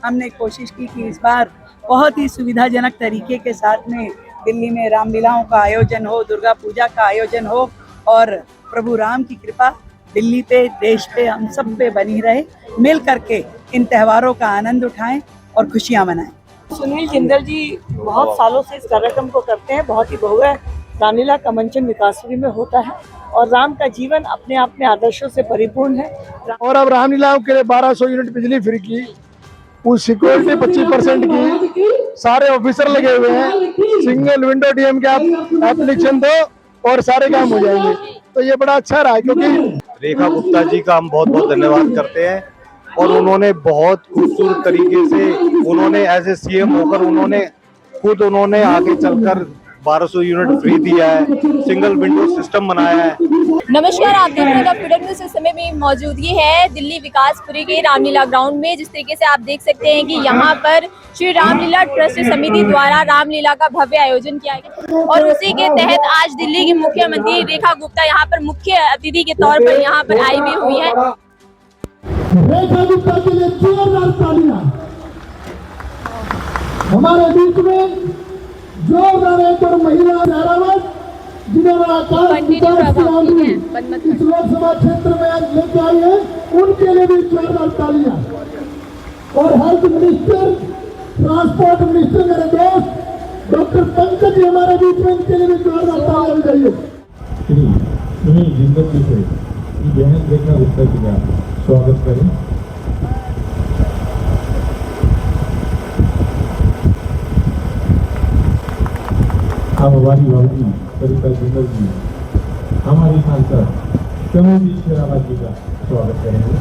हमने कोशिश की कि इस बार बहुत ही सुविधाजनक तरीके के साथ में दिल्ली में रामलीलाओं का आयोजन हो, दुर्गा पूजा का आयोजन हो और प्रभु राम की कृपा दिल्ली पे, देश पे, हम सब पे बनी रहे। मिल करके इन त्योहारों का आनंद उठाएं और खुशियां मनाएं। सुनील जिंदल जी बहुत सालों से इस कार्यक्रम को करते हैं। बहुत ही भव्य रामलीला का मंचन विकासपुरी में होता है और राम का जीवन अपने आप में आदर्शों से परिपूर्ण है। और अब रामलीलाओं के लिए 1200 यूनिट बिजली फ्री की, उस सिक्योरिटी 25% की, सारे ऑफिसर लगे हुए हैं, सिंगल विंडो डीएम के आप एप्लीकेशन दो और सारे काम हो जाएंगे। तो ये बड़ा अच्छा रहा, क्योंकि रेखा गुप्ता जी का हम बहुत बहुत धन्यवाद करते हैं और उन्होंने बहुत खूबसूरत तरीके से उन्होंने एज ए सीएम होकर उन्होंने आगे चलकर 1200 यूनिट फ्री दिया है, सिंगल विंडो सिस्टम बनाया है। नमस्कार, आप देख रहे हैं फीडर न्यूज़। इस समय में मौजूदगी है दिल्ली विकासपुरी के रामलीला ग्राउंड में। जिस तरीके से आप देख सकते हैं कि यहाँ पर श्री रामलीला ट्रस्ट समिति द्वारा रामलीला का भव्य आयोजन किया गया और उसी के तहत आज दिल्ली की मुख्यमंत्री रेखा गुप्ता यहाँ पर मुख्य अतिथि के तौर पर यहाँ पर आई भी हुई है। रेखा गुप्ता के लिए जोरदार तालियां। हमारे बीच में जोरदार एक और महिला नारावत जिन्होंने इस लोकसभा क्षेत्र में लेके आई है, उनके लिए भी जोरदार तालियां। और हेल्थ मिनिस्टर, ट्रांसपोर्ट मिनिस्टर मेरे दोस्त डॉक्टर पंकज जी हमारे बीच में, इनके लिए भी जोरदार तालियां चाहिए। सुनील जिंदल जी से बहन रेखा गुप्ता जी का स्वागत करें। अब हमारी भाभी सरिता जिंदल जी हमारी सांसद कमोदी शेरावत जी का स्वागत करेंगे।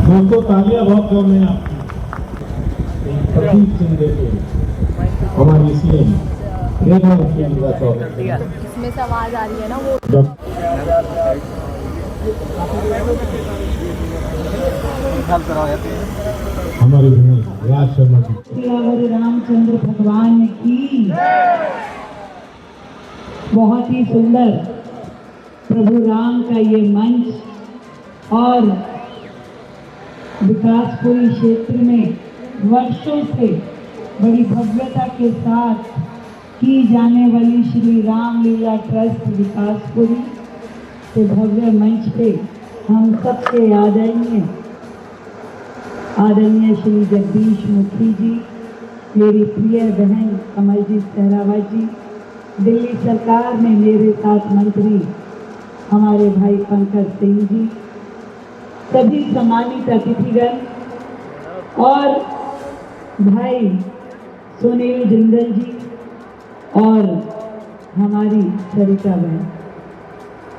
दोस्तों तालियां बहुत कम है आपकी। प्रतीक सिंह देखे हमारी सीएम रेखा गुप्ता जी का स्वागत करेंगे। इसमें से आवाज आ रही है ना वो हमारे राज शर्मा जी। रामचंद्र भगवान की बहुत ही सुंदर प्रभु राम का ये मंच और विकासपुरी क्षेत्र में वर्षों से बड़ी भव्यता के साथ की जाने वाली श्री रामलीला ट्रस्ट विकासपुरी के भव्य मंच पे हम सबके आदरणीय श्री जगदीश मुखी जी, मेरी प्रिय बहन कमलजीत सहरावत जी, दिल्ली सरकार में मेरे साथ मंत्री हमारे भाई पंकज सिंह जी, सभी सम्मानित अतिथिगण और भाई सुनील जिंदल जी और हमारी सरिता बहन,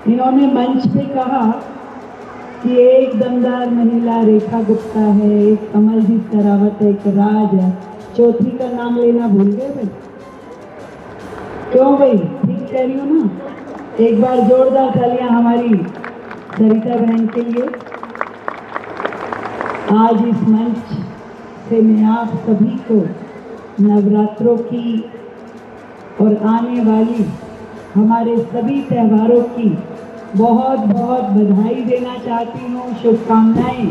इन्होंने मंच पे कहा कि एक दमदार महिला रेखा गुप्ता है, एक कमलजीत सहरावत है, एक राज है, चौथी का नाम लेना भूल गए भाई? क्यों भाई? ठीक कह रही हूँ ना? एक बार जोरदार तालियां हमारी सरिता बहन के लिए। आज इस मंच से मैं आप सभी को नवरात्रों की और आने वाली हमारे सभी त्योहारों की बहुत बहुत बधाई देना चाहती हूँ, शुभकामनाएं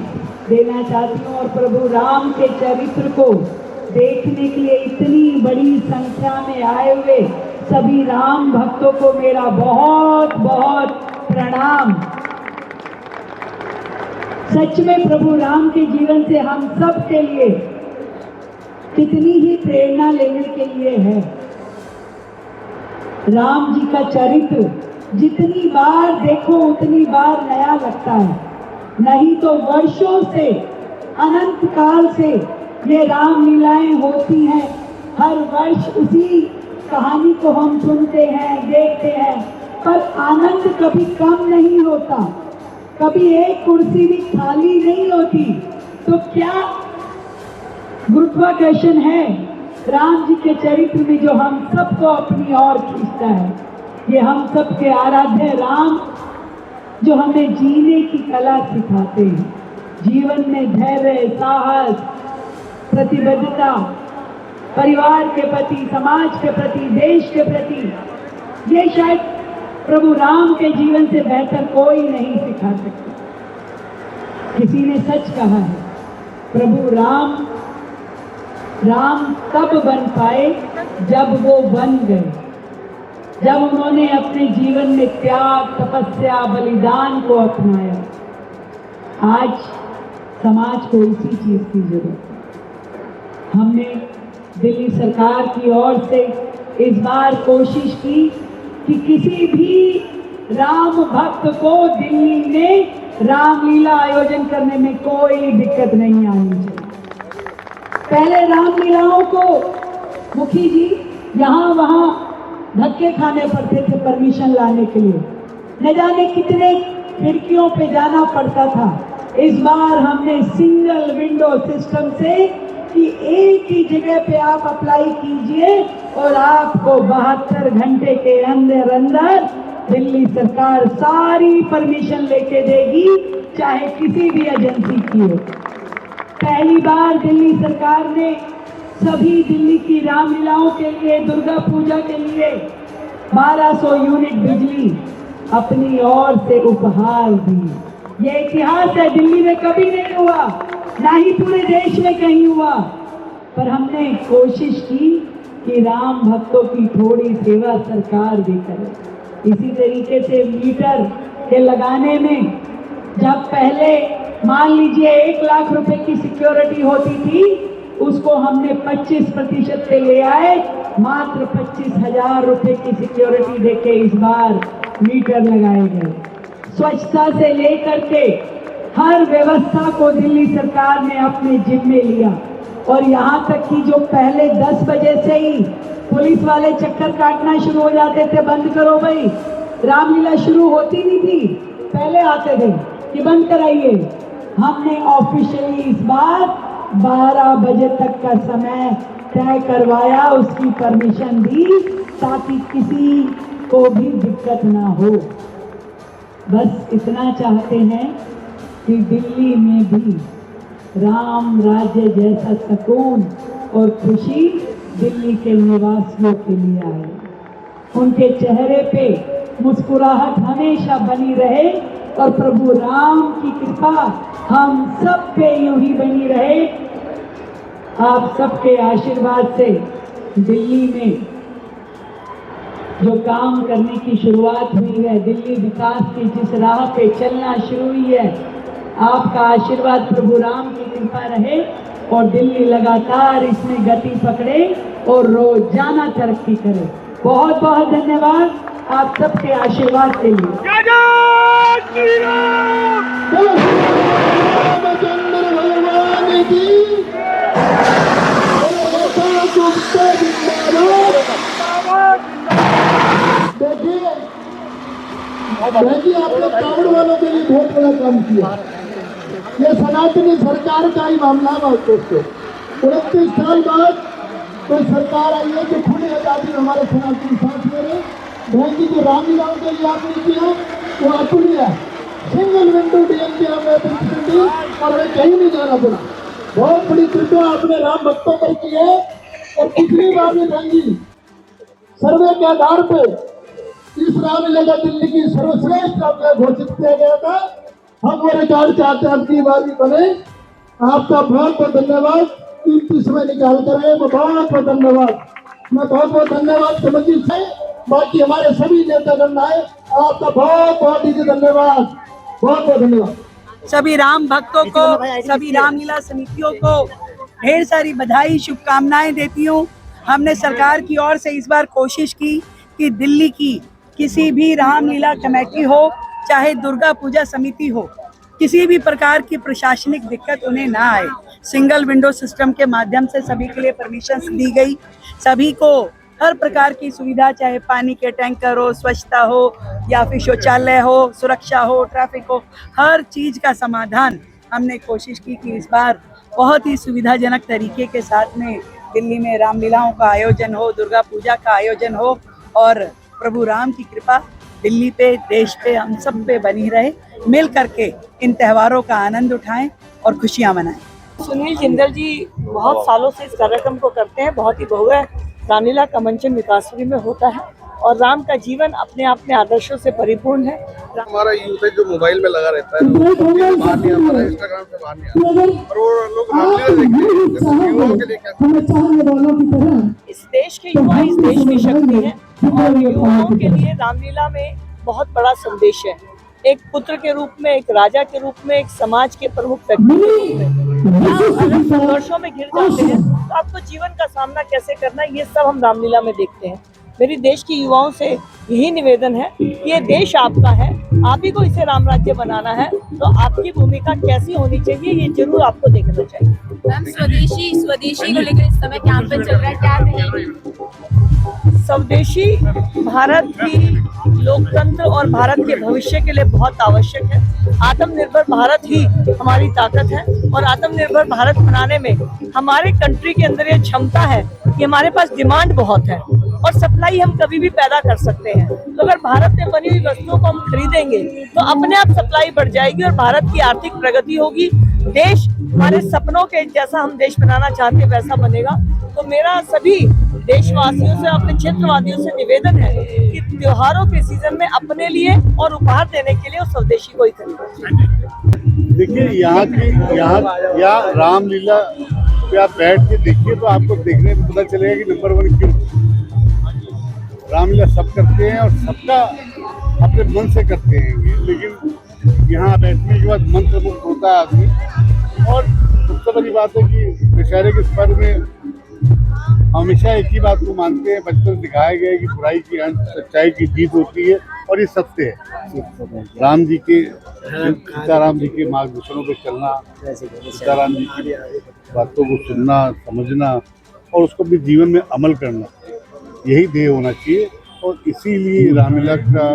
देना चाहती हूँ और प्रभु राम के चरित्र को देखने के लिए इतनी बड़ी संख्या में आए हुए सभी राम भक्तों को मेरा बहुत बहुत प्रणाम। सच में प्रभु राम के जीवन से हम सब के लिए कितनी ही प्रेरणा लेने के लिए है। राम जी का चरित्र जितनी बार देखो उतनी बार नया लगता है, नहीं तो वर्षों से अनंत काल से ये रामलीलाएं होती हैं। हर वर्ष उसी कहानी को हम सुनते हैं, देखते हैं, पर आनंद कभी कम नहीं होता, कभी एक कुर्सी भी खाली नहीं होती। तो क्या गुरुत्वाकर्षण है राम जी के चरित्र में जो हम सबको अपनी ओर खींचता है। ये हम सबके आराध्य राम जो हमें जीने की कला सिखाते हैं, जीवन में धैर्य, साहस, प्रतिबद्धता, परिवार के प्रति, समाज के प्रति, देश के प्रति, ये शायद प्रभु राम के जीवन से बेहतर कोई नहीं सिखा सकता। किसी ने सच कहा है प्रभु राम तब बन पाए जब वो बन गए, जब उन्होंने अपने जीवन में त्याग, तपस्या, बलिदान को अपनाया। आज समाज को इसी चीज की जरूरत है। हमने दिल्ली सरकार की ओर से इस बार कोशिश की कि किसी भी राम भक्त को दिल्ली में रामलीला आयोजन करने में कोई दिक्कत नहीं आनी चाहिए। पहले रामलीलाओं को मुखी जी यहाँ वहाँ धक्के खाने पड़ते थे परमिशन लाने के लिए, न जाने कितने खिड़कियों पे जाना पड़ता था। इस बार हमने सिंगल विंडो सिस्टम से कि एक ही जगह पे आप अप्लाई कीजिए और आपको 72 घंटे के अंदर अंदर दिल्ली सरकार सारी परमिशन लेके देगी, चाहे किसी भी एजेंसी की हो। पहली बार दिल्ली सरकार ने सभी दिल्ली की रामलीलाओं के लिए, दुर्गा पूजा के लिए 1200 यूनिट बिजली अपनी ओर से उपहार दी। ये इतिहास है, दिल्ली में कभी नहीं हुआ, ना ही पूरे देश में कहीं हुआ। पर हमने कोशिश की कि राम भक्तों की थोड़ी सेवा सरकार भी करे। इसी तरीके से मीटर के लगाने में, जब पहले मान लीजिए 1 लाख रुपए की सिक्योरिटी होती थी, उसको हमने 25% पे ले आए, मात्र 25,000 रुपए की सिक्योरिटी देके इस बार मीटर लगाए गए। स्वच्छता से लेकर के हर व्यवस्था को दिल्ली सरकार ने अपने जिम्मे लिया। और यहाँ तक कि जो पहले 10 बजे से ही पुलिस वाले चक्कर काटना शुरू हो जाते थे, बंद करो भाई, रामलीला शुरू होती नहीं थी, पहले आते थे कि बंद कराइए। हमने ऑफिशियली इस बार 12 बजे तक का समय तय करवाया, उसकी परमिशन दी ताकि किसी को भी दिक्कत ना हो। बस इतना चाहते हैं कि दिल्ली में भी राम राज्य जैसा सुकून और खुशी दिल्ली के निवासियों के लिए आए, उनके चेहरे पे मुस्कुराहट हमेशा बनी रहे और प्रभु राम की कृपा हम सब पे यूं ही बनी रहे। आप सबके आशीर्वाद से दिल्ली में जो काम करने की शुरुआत हुई है, दिल्ली विकास की जिस राह पे चलना शुरू हुई है, आपका आशीर्वाद प्रभु राम की कृपा रहे और दिल्ली लगातार इसमें गति पकड़े और रोजाना तरक्की करे। बहुत बहुत धन्यवाद आप सबके आशीर्वाद के लिए। रामचंद्र भगवान की देखिए आपने कांवड़ वालों के लिए बहुत बड़ा काम किया। ये सनातनी सरकार का ही मामला है दोस्तों। 29 साल बाद कोई सरकार आई है जो खुली आजादी हमारे सनातनी साथियों ने बहन जी जो रामलीलाओं के लिए आपने किया वो अतुल्य है। सिंगल विंडो डीएम की हमने दी और हमें कहीं नहीं जाना पड़ा। बहुत बड़ी कृपा आपने राम भक्तों पर की है। और पिछली बार भी बहन जी सर्वे के आधार पर इस रामलीला दिल्ली की सर्वश्रेष्ठ घोषित किया गया था। हम वो रिकॉर्ड चाहते हैं आपकी बार भी बने। आपका बहुत बहुत धन्यवाद, कीमती समय निकाल कर आए, बहुत बहुत धन्यवाद। मैं बहुत बहुत धन्यवाद कमल जी से, बाकी हमारे सभी नेतागण आए, आपका बहुत बहुत ही धन्यवाद, बहुत बहुत धन्यवाद। सभी राम भक्तों को, सभी रामलीला समितियों को ढेर सारी बधाई, शुभकामनाएं देती हूँ। हमने सरकार की ओर से इस बार कोशिश की कि दिल्ली की किसी भी रामलीला कमेटी हो, चाहे दुर्गा पूजा समिति हो, किसी भी प्रकार की प्रशासनिक दिक्कत उन्हें ना आए। सिंगल विंडो सिस्टम के माध्यम से सभी के लिए परमिशंस दी गई। सभी को हर प्रकार की सुविधा, चाहे पानी के टैंकर हो, स्वच्छता हो या फिर शौचालय हो, सुरक्षा हो, ट्रैफिक हो, हर चीज का समाधान हमने कोशिश की कि इस बार बहुत ही सुविधाजनक तरीके के साथ में दिल्ली में रामलीलाओं का आयोजन हो, दुर्गा पूजा का आयोजन हो और प्रभु राम की कृपा दिल्ली पे, देश पे, हम सब पे बनी रहे। मिल करके इन त्योहारों का आनंद उठाएं और खुशियां मनाएं। सुनील जिंदल जी बहुत सालों से इस कार्यक्रम को करते हैं। बहुत ही भव्य रामलीला का मंचन विकासपुरी में होता है और राम का जीवन अपने आप में आदर्शों से परिपूर्ण है। हमारा यूथ है जो मोबाइल में लगा रहता है, बाहर नहीं आता, इंस्टाग्राम से बाहर नहीं आता, और वो लोग रामलीला देखते हैं। युवाओं के लिए क्या? इस देश के युवा इस देश की शक्ति है और युवाओं के लिए रामलीला में बहुत बड़ा संदेश है। एक पुत्र के रूप में, एक राजा के रूप में, एक समाज के प्रमुख व्यक्ति के रूप में अगर संघर्षों में घिर जाते हैं तो आपको जीवन का सामना कैसे करना है, ये सब हम रामलीला में देखते हैं। मेरी देश के युवाओं से यही निवेदन है कि ये देश आपका है, आप ही को इसे राम राज्य बनाना है, तो आपकी भूमिका कैसी होनी चाहिए ये जरूर आपको देखना चाहिए। मैम, स्वदेशी को लेकर इस समय कैंपेन चल रहा है, क्या कहेंगे? स्वदेशी भारत की लोकतंत्र और भारत के भविष्य के लिए बहुत आवश्यक है। आत्मनिर्भर भारत ही हमारी ताकत है और आत्मनिर्भर भारत बनाने में हमारे कंट्री के अंदर ये क्षमता है कि हमारे पास डिमांड बहुत है और सप्लाई हम कभी भी पैदा कर सकते हैं। तो अगर भारत में बनी हुई वस्तुओं को हम खरीदेंगे तो अपने आप सप्लाई बढ़ जाएगी और भारत की आर्थिक प्रगति होगी। देश हमारे सपनों के जैसा हम देश बनाना चाहते हैं वैसा बनेगा। तो मेरा सभी देशवासियों से, अपने क्षेत्रवासियों से निवेदन है कि त्योहारों के सीजन में अपने लिए और उपहार देने के लिए उस स्वदेशी को ही खरीदें। देखिए, यहाँ रामलीला पे आप बैठ के देखिए तो आपको देखने में पता चलेगा कि नंबर 1 क्यों रामलीला सब करते हैं और सबका अपने मन से करते हैं, लेकिन यहाँ बैठने के बाद मंत्र मुक्त होता है आदमी। और सबसे बड़ी बात है कि दशहरे के पर्व में हमेशा एक ही बात को मानते हैं, बचपन दिखाया गया है कि बुराई की अंत सच्चाई की जीत होती है और ये सत्य है। राम जी के सीताराम जी के मार्गदर्शनों पे चलना, सीताराम जी की बातों को सुनना, समझना और उसको अपने जीवन में अमल करना, यही ध्येय होना चाहिए। और इसीलिए रामलीला का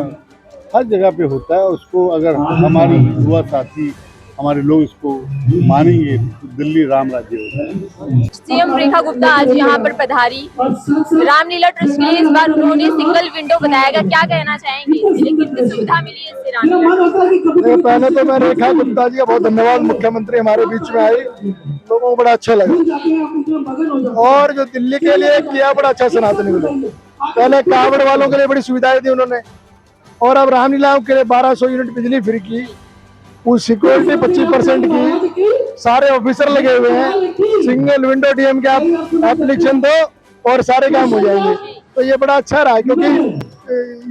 हर जगह पे होता है। उसको अगर हमारी युवा साथी, हमारे लोग इसको मानेंगे तो दिल्ली राम राज्य होगा। सीएम रेखा गुप्ता आज यहाँ पर पधारी, रामलीला ट्रस्ट के लिए इस बार उन्होंने सिंगल विंडो बताया गया, क्या कहना चाहेंगे? कितनी सुविधा मिली है इससे रामलीला? पहले तो मैं रेखा गुप्ता जी का बहुत धन्यवाद, मुख्यमंत्री हमारे बीच में आई, लोगों को बड़ा अच्छा लगा। और जो दिल्ली के लिए किया बड़ा अच्छा सनातनी ने, पहले कावड़ वालों के लिए बड़ी सुविधाएं दी उन्होंने, और अब रामलीलाओं के लिए 1200 यूनिट बिजली फ्री की, उस सिक्योरिटी 25% की, सारे ऑफिसर लगे हुए हैं, सिंगल विंडो डीएम के आप एप्लीकेशन दो और सारे काम हो जाएंगे। तो ये बड़ा अच्छा रहा है, क्योंकि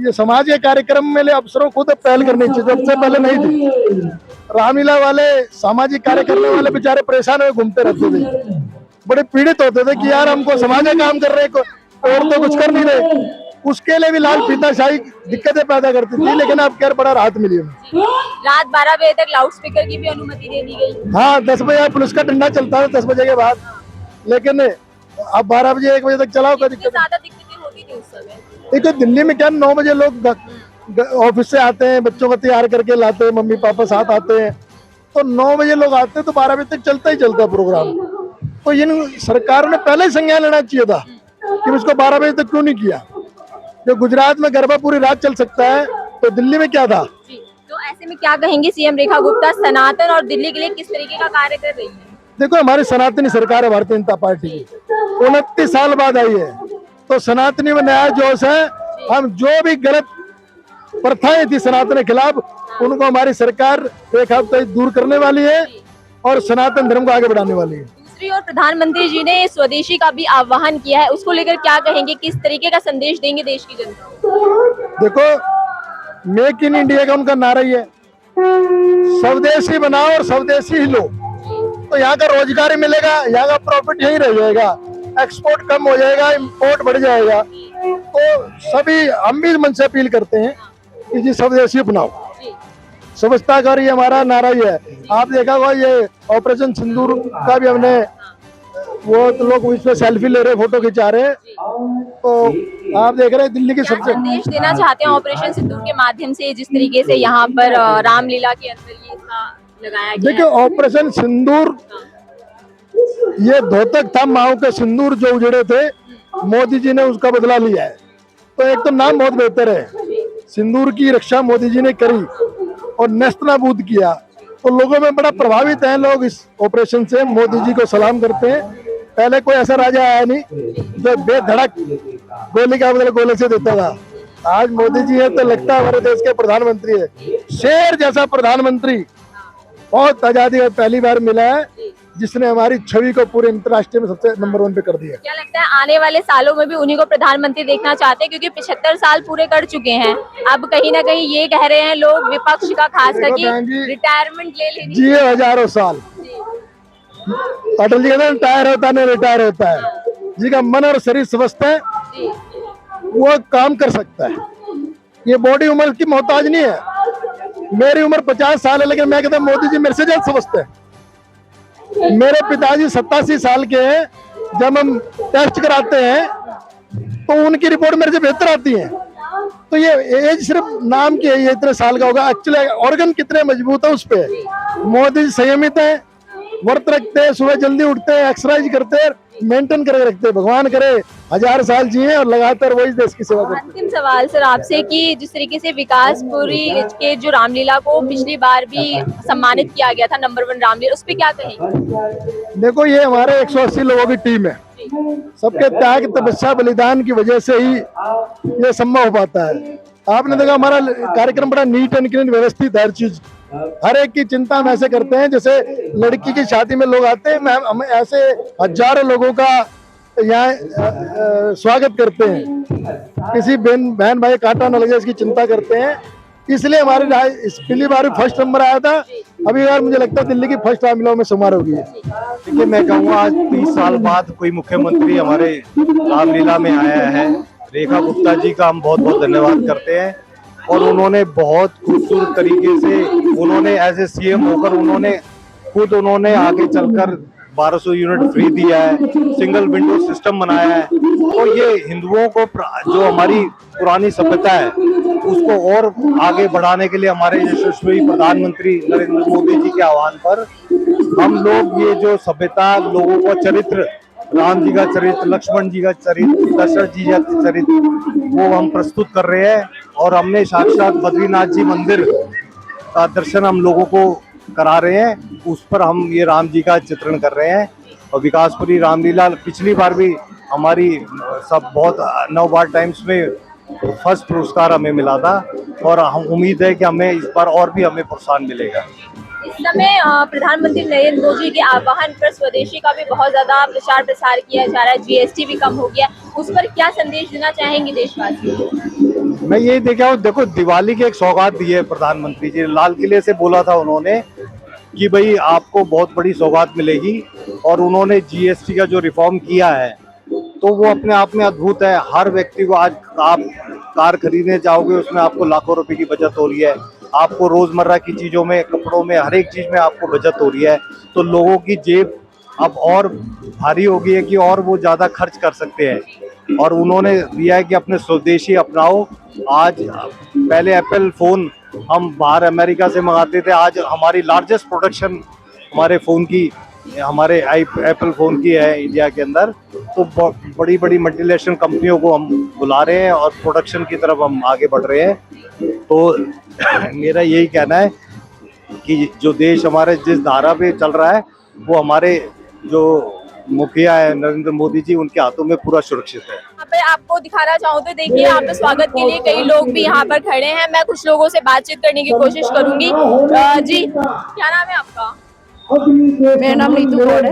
ये समाज के कार्यक्रम में अफसरों खुद पहल करनी चाहिए, जो सबसे पहले नहीं थी। रामलीला वाले सामाजिक कार्य करने वाले बेचारे परेशान हुए घूमते रहते थे, बड़े पीड़ित होते थे कि यार हमको समाज का काम कर रहे और तो कुछ कर नहीं रहे। उसके लिए भी लाल फीताशाही दिक्कतें पैदा करती थी, लेकिन अब क्या बड़ा राहत मिली है। रात 12 बजे तक लाउड स्पीकर की भी अनुमति दे दी गई। हाँ, 10 बजे पुलिस का डंडा चलता है 10 बजे के बाद, लेकिन अब 12 बजे 1 बजे तक चलाओ, कोई दिक्कत ज्यादा दिक्कतें होती थी उस समय। देखो दिल्ली में क्या 9 बजे लोग ऑफिस से आते हैं, बच्चों को तैयार करके लाते हैं, मम्मी पापा साथ आते हैं, तो 9 बजे लोग आते हैं तो 12 बजे तक चलता ही चलता प्रोग्राम। तो इन सरकार ने पहले ही संज्ञान लेना चाहिए था कि इसको 12 बजे तक क्यों नहीं किया। जो गुजरात में गरबा पूरी रात चल सकता है, तो दिल्ली में क्या था? तो ऐसे में क्या कहेंगे सीएम रेखा गुप्ता सनातन और दिल्ली के लिए किस तरीके का कार्य कर रही है? देखो, हमारी सनातनी सरकार है भारतीय जनता पार्टी की, 29 साल बाद आई है, तो सनातनी में नया जोश है। हम जो भी गलत प्रथाएं थी सनातन के खिलाफ, उनको हमारी सरकार एक हफ्ते दूर करने वाली है और सनातन धर्म को आगे बढ़ाने वाली है। दूसरी ओर प्रधानमंत्री जी ने स्वदेशी का भी आह्वान किया है, उसको लेकर क्या कहेंगे, किस तरीके का संदेश देंगे देश की जनता को? देखो, मेक इन इंडिया का उनका नारा ही है, स्वदेशी बनाओ और स्वदेशी ही लो, तो यहाँ का रोजगार ही मिलेगा, यहाँ का प्रॉफिट यही रह जाएगा, एक्सपोर्ट कम हो जाएगा, इंपोर्ट बढ़ जाएगा। तो सभी हम भी मन से अपील करते हैं कि जी स्वदेशी अपनाओ, स्वच्छता का ही हमारा नारा ही है। आप देखा होगा ये ऑपरेशन सिंदूर का भी हमने, वो तो लोग इसमें सेल्फी ले रहे, फोटो खिंचा रहे, तो आप देख रहे हैं दिल्ली की सबसे संदेश देना चाहते हैं ऑपरेशन सिंदूर के माध्यम से, जिस तरीके से यहाँ पर रामलीला के अंदर ये इसका लगाया गया? देखिए, ऑपरेशन सिंदूर ये धोतक था, माओ के सिंदूर जो उजड़े थे, मोदी जी ने उसका बदला लिया है। तो एक तो नाम बहुत बेहतर है, सिंदूर की रक्षा मोदी जी ने करी और नेस्तनाबूद किया, तो लोगों में बड़ा प्रभावित है लोग इस ऑपरेशन से। मोदी जी को सलाम करते हैं। पहले कोई ऐसा राजा आया नहीं जो बेधड़क गोली का बदला गोले से देता था, आज मोदी जी है तो लगता है हमारे देश के प्रधानमंत्री है। शेर जैसा प्रधानमंत्री बहुत आजादी में पहली बार मिला है, जिसने हमारी छवि को पूरे अंतर्राष्ट्रीय में सबसे नंबर 1 पे कर दिया। क्या लगता है आने वाले सालों में भी उन्हीं को प्रधानमंत्री देखना चाहते हैं, क्योंकि 75 साल पूरे कर चुके हैं। अब कहीं ना कहीं ये कह रहे हैं लोग, विपक्ष का खास करके, रिटायरमेंट ले लेनी जिए हजारों साल। अटल जी कहते हैं टायर होता नहीं रिटायर होता है। जी का मन और शरीर स्वस्थ है, वो काम कर सकता है। ये बॉडी उम्र की मोहताज नहीं है। मेरी उम्र 50 साल है, लेकिन मैं कहता हूँ मोदी जी मेरे से ज्यादा स्वस्थ है। मेरे पिताजी 87 साल के हैं। जब हम टेस्ट कराते हैं तो उनकी रिपोर्ट मेरे से बेहतर आती है। तो ये एज सिर्फ नाम की है, ये इतने साल का होगा, एक्चुअली ऑर्गन कितने मजबूत है उस पे। मोदी जी संयमित है, व्रत रखते हैं, सुबह जल्दी उठते हैं, एक्सरसाइज करते हैं, मेंटेन करके रखते हैं। भगवान करे 1000 साल जिए और लगातार वही देश की सेवा करते हैं। अंतिम सवाल सर आपसे कि जिस तरीके से विकासपुरी के जो रामलीला को पिछली बार भी सम्मानित किया गया था नंबर 1 रामलीला, उस पर क्या कहेंगे? देखो ये हमारे 180 लोगों की टीम है। सबके त्याग, तपस्या, बलिदान की वजह से ही ये संभव हो पाता है। आपने देखा हमारा कार्यक्रम बड़ा नीट एंड क्लीन, व्यवस्थित, हर चीज, हर एक की चिंता हम ऐसे करते हैं जैसे लड़की की शादी में लोग आते हैं, हम ऐसे हजारों लोगों का यहाँ स्वागत करते हैं। किसी बहन भाई कांटा न लगे इसकी चिंता करते हैं। इसलिए हमारी पिछली बार फर्स्ट नंबर आया था, अभी बार मुझे लगता है दिल्ली की फर्स्ट रामलीला में शुमार होगी। देखिए मैं कहूँगा आज 30 साल बाद कोई मुख्यमंत्री हमारे रामलीला में आया है। रेखा गुप्ता जी का हम बहुत बहुत धन्यवाद करते हैं, और उन्होंने बहुत खूबसूरत तरीके से उन्होंने एज ए सीएम होकर उन्होंने आगे चलकर 1200 यूनिट फ्री दिया है, सिंगल विंडो सिस्टम बनाया है। और ये हिंदुओं को जो हमारी पुरानी सभ्यता है उसको और आगे बढ़ाने के लिए हमारे यशस्वी प्रधानमंत्री नरेंद्र मोदी जी के आह्वान पर हम लोग ये जो सभ्यता, लोगों का चरित्र, राम जी का चरित्र, लक्ष्मण जी का चरित्र, दशरथ जी का चरित्र, वो हम प्रस्तुत कर रहे हैं। और हमने साक्षात बद्रीनाथ जी मंदिर का दर्शन हम लोगों को करा रहे हैं, उस पर हम ये राम जी का चित्रण कर रहे हैं। और विकासपुरी रामलीला पिछली बार भी हमारी सब बहुत 9 बार टाइम्स में फर्स्ट पुरस्कार हमें मिला था, और हम उम्मीद है कि हमें इस बार और भी हमें प्रोत्साहन मिलेगा। इस समय प्रधानमंत्री नरेंद्र मोदी के आह्वान पर स्वदेशी का भी बहुत ज्यादा प्रचार प्रसार किया जा रहा है, जीएसटी भी कम हो गया, उस पर क्या संदेश देना चाहेंगे देशवासियों को? मैं यही देखा हूँ, देखो दिवाली की एक सौगात दी है प्रधानमंत्री जी। लाल किले से बोला था उन्होंने कि भाई आपको बहुत बड़ी सौगात मिलेगी, और उन्होंने जीएसटी का जो रिफॉर्म किया है तो वो अपने आप में अद्भुत है। हर व्यक्ति को आज आप कार खरीदने जाओगे उसमें आपको लाखों रुपए की बचत हो रही है। आपको रोजमर्रा की चीजों में, कपड़ों में, हर एक चीज में आपको बचत हो रही है। तो लोगों की जेब अब और भारी हो गई है कि और वो ज्यादा खर्च कर सकते हैं, और उन्होंने दिया है कि अपने स्वदेशी अपनाओ। आज पहले एप्पल फोन हम बाहर अमेरिका से मंगाते थे, आज हमारी लार्जेस्ट प्रोडक्शन हमारे एप्पल फोन की है इंडिया के अंदर। तो बड़ी बड़ी मल्टीनेशनल कंपनियों को हम बुला रहे हैं और प्रोडक्शन की तरफ हम आगे बढ़ रहे हैं। तो मेरा यही कहना है कि जो देश हमारे जिस धारा पे चल रहा है वो हमारे जो मुखिया है नरेंद्र मोदी जी, उनके हाथों में पूरा सुरक्षित है। यहाँ पे आपको दिखाना चाहूँ तो देखिए यहाँ पे स्वागत के लिए कई लोग भी यहाँ पर खड़े हैं। मैं कुछ लोगों से बातचीत करने की कोशिश करूंगी। जी क्या नाम है आपका? मेरा नाम नीतू गौड़ है।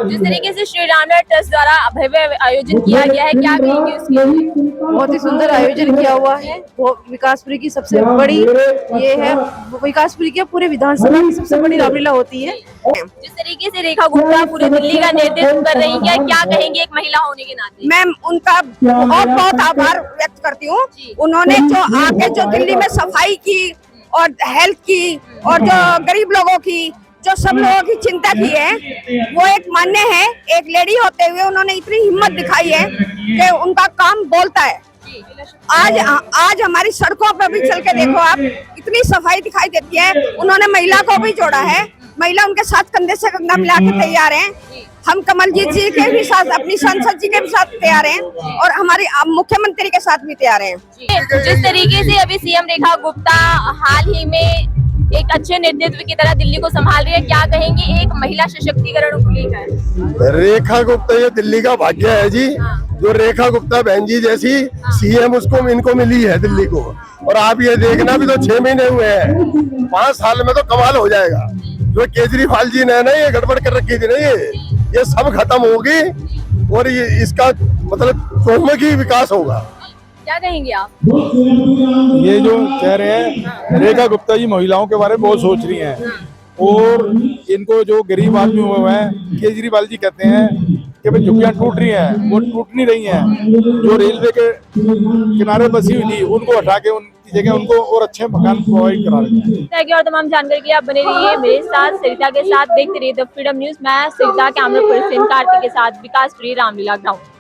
जिस तरीके से श्री रामलीला ट्रस्ट द्वारा भव्य आयोजन किया गया है, क्या कहेंगे उसकी? बहुत ही सुंदर आयोजन किया हुआ है। वो विकासपुरी की सबसे बड़ी ये है, विकासपुरी की पूरे विधानसभा की सबसे बड़ी रामलीला होती है। जिस तरीके से रेखा गुप्ता पूरे दिल्ली का नेतृत्व कर रही है, क्या कहेंगे एक महिला होने के नाते? मैं उनका बहुत बहुत आभार व्यक्त करती हूँ। उन्होंने जो आके जो दिल्ली में सफाई की और हेल्थ की और जो गरीब लोगों की, जो सब लोगों की चिंता की है, वो एक मान्य है। एक लेडी होते हुए उन्होंने इतनी हिम्मत दिखाई है कि उनका काम बोलता है। आज हमारी सड़कों पर भी चल के देखो आप, इतनी सफाई दिखाई देती है। उन्होंने महिला को भी जोड़ा है, महिला उनके साथ कंधे से कंधा मिला के तैयार हैं। हम कमलजीत जी के भी साथ, अपनी सांसद जी के भी साथ तैयार हैं, और हमारी मुख्यमंत्री के साथ भी तैयार हैं। जिस तरीके से अभी सीएम रेखा गुप्ता हाल ही में एक अच्छे नेतृत्व की तरह दिल्ली को संभाल रही है, क्या कहेंगी एक महिला सशक्तिकरण को लेकर? रेखा गुप्ता ये दिल्ली का भाग्य है जी। जो रेखा गुप्ता बहन जी जैसी सीएम उसको इनको मिली है दिल्ली को। और आप ये देखना, भी तो 6 महीने हुए हैं, 5 साल में तो कमाल हो जाएगा। जो केजरीवाल जी ने ना ये गड़बड़ कर रखी थी ना, ये सब खत्म होगी और ये इसका मतलब चौमुखी विकास होगा। क्या कहेंगे आप? ये जो कह रहे हैं रेखा गुप्ता जी महिलाओं के बारे में बहुत सोच रही हैं, और इनको जो गरीब आदमी हुए हैं, केजरीवाल जी कहते हैं कि भाई झुग्गियां टूट रही हैं, वो टूट नहीं रही हैं। जो रेलवे के किनारे बसी हुई थी उनको हटा के उनकी जगह उनको और अच्छे मकान प्रोवाइड करा रहे हैं। और तमाम जानकारी के लिए आप बने रहिए मेरे साथ, सरिता के साथ। देखते रहिए द फ्रीडम न्यूज। मैं सरिता, कैमरा पर्सन कार्तिक के साथ विकास, रामलीला ग्राउंड।